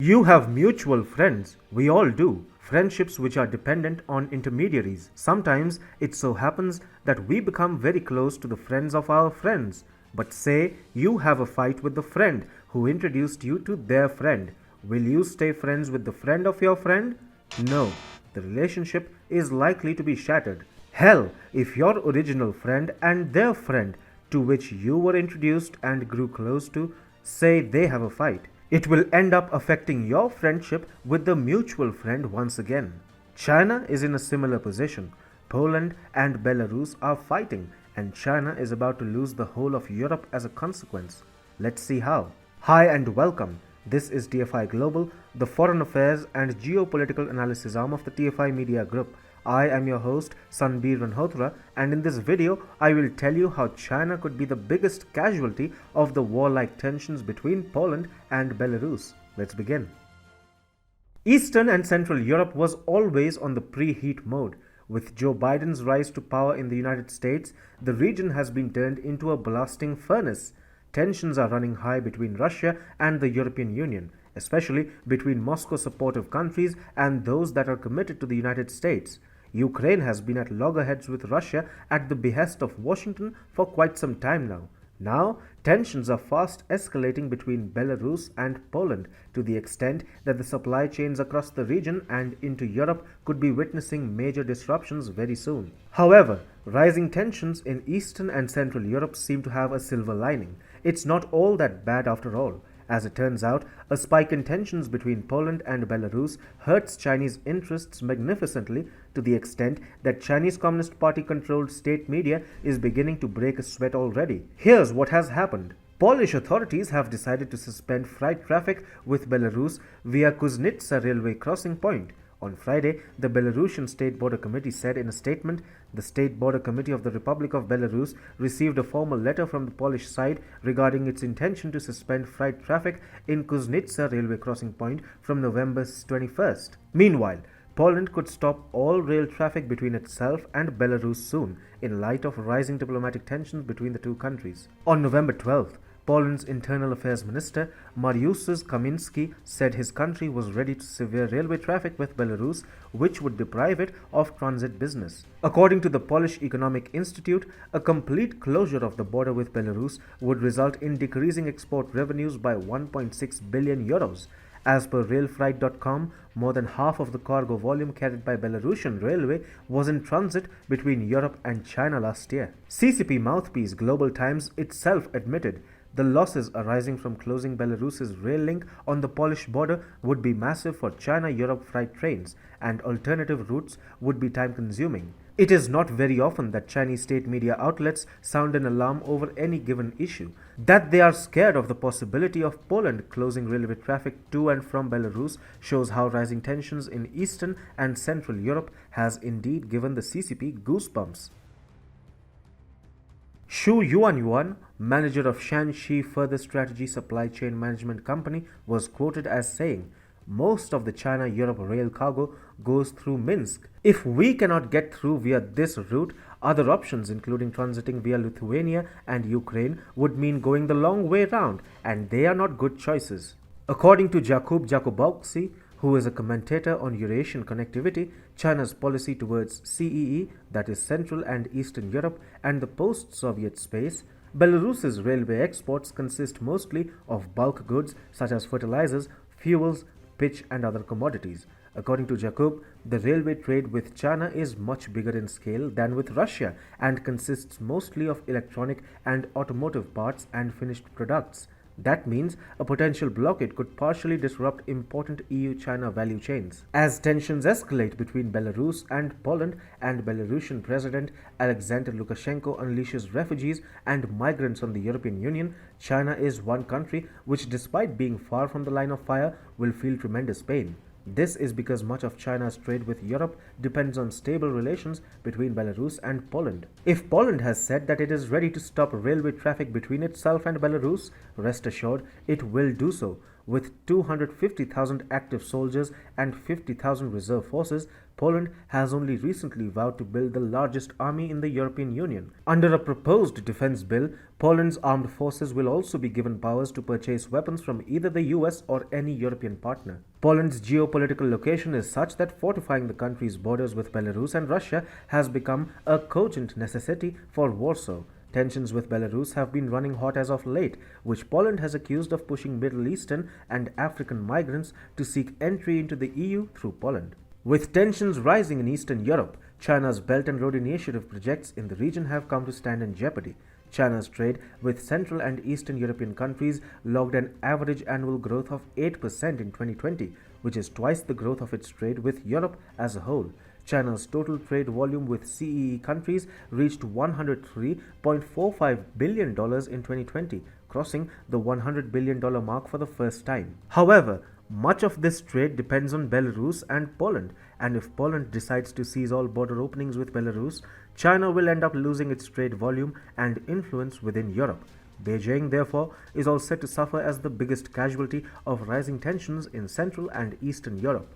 You have mutual friends. We all do. Friendships which are dependent on intermediaries. Sometimes it so happens that we become very close to the friends of our friends. But say you have a fight with the friend who introduced you to their friend. Will you stay friends with the friend of your friend? No. The relationship is likely to be shattered. Hell, if your original friend and their friend to which you were introduced and grew close to say they have a fight, it will end up affecting your friendship with the mutual friend once again. China is in a similar position. Poland and Belarus are fighting, and China is about to lose the whole of Europe as a consequence. Let's see how. Hi and welcome. This is TFI Global, the foreign affairs and geopolitical analysis arm of the TFI Media Group. I am your host Sanbir Ranhotra, and in this video I will tell you how China could be the biggest casualty of the warlike tensions between Poland and Belarus. Let's begin. Eastern and Central Europe was always on the preheat mode. With Joe Biden's rise to power in the United States, the region has been turned into a blasting furnace. Tensions are running high between Russia and the European Union, especially between Moscow-supportive countries and those that are committed to the United States. Ukraine has been at loggerheads with Russia at the behest of Washington for quite some time now. Now, tensions are fast escalating between Belarus and Poland to the extent that the supply chains across the region and into Europe could be witnessing major disruptions very soon. However, rising tensions in Eastern and Central Europe seem to have a silver lining. It's not all that bad after all. As it turns out, a spike in tensions between Poland and Belarus hurts Chinese interests magnificently to the extent that Chinese Communist Party-controlled state media is beginning to break a sweat already. Here's what has happened. Polish authorities have decided to suspend freight traffic with Belarus via Kuznitsa railway crossing point. On Friday, the Belarusian State Border Committee said in a statement, the State Border Committee of the Republic of Belarus received a formal letter from the Polish side regarding its intention to suspend freight traffic in Kuznitsa railway crossing point from November 21st. Meanwhile, Poland could stop all rail traffic between itself and Belarus soon, in light of rising diplomatic tensions between the two countries. On November 12th, Poland's Internal Affairs Minister Mariusz Kamiński said his country was ready to sever railway traffic with Belarus, which would deprive it of transit business. According to the Polish Economic Institute, a complete closure of the border with Belarus would result in decreasing export revenues by 1.6 billion euros. As per railfreight.com, more than half of the cargo volume carried by Belarusian Railway was in transit between Europe and China last year. CCP mouthpiece Global Times itself admitted the losses arising from closing Belarus's rail link on the Polish border would be massive for China-Europe freight trains, and alternative routes would be time-consuming. It is not very often that Chinese state media outlets sound an alarm over any given issue. That they are scared of the possibility of Poland closing railway traffic to and from Belarus shows how rising tensions in Eastern and Central Europe has indeed given the CCP goosebumps. Xu Yuanyuan, manager of Shanxi Further Strategy Supply Chain Management Company, was quoted as saying, "Most of the China-Europe rail cargo goes through Minsk. If we cannot get through via this route, other options including transiting via Lithuania and Ukraine would mean going the long way round, and they are not good choices." According to Jakub Jakubowski, who is a commentator on Eurasian connectivity, China's policy towards CEE, that is Central and Eastern Europe, and the post-Soviet space, Belarus's railway exports consist mostly of bulk goods such as fertilizers, fuels, pitch and other commodities. According to Jakub, the railway trade with China is much bigger in scale than with Russia and consists mostly of electronic and automotive parts and finished products. That means a potential blockade could partially disrupt important EU-China value chains. As tensions escalate between Belarus and Poland and Belarusian President Alexander Lukashenko unleashes refugees and migrants on the European Union, China is one country which, despite being far from the line of fire, will feel tremendous pain. This is because much of China's trade with Europe depends on stable relations between Belarus and Poland. If Poland has said that it is ready to stop railway traffic between itself and Belarus, rest assured it will do so. With 250,000 active soldiers and 50,000 reserve forces, Poland has only recently vowed to build the largest army in the European Union. Under a proposed defense bill, Poland's armed forces will also be given powers to purchase weapons from either the US or any European partner. Poland's geopolitical location is such that fortifying the country's borders with Belarus and Russia has become a cogent necessity for Warsaw. Tensions with Belarus have been running hot as of late, which Poland has accused of pushing Middle Eastern and African migrants to seek entry into the EU through Poland. With tensions rising in Eastern Europe, China's Belt and Road Initiative projects in the region have come to stand in jeopardy. China's trade with Central and Eastern European countries logged an average annual growth of 8% in 2020, which is twice the growth of its trade with Europe as a whole. China's total trade volume with CEE countries reached $103.45 billion in 2020, crossing the $100 billion mark for the first time. However, much of this trade depends on Belarus and Poland, and if Poland decides to seize all border openings with Belarus, China will end up losing its trade volume and influence within Europe. Beijing, therefore, is all set to suffer as the biggest casualty of rising tensions in Central and Eastern Europe.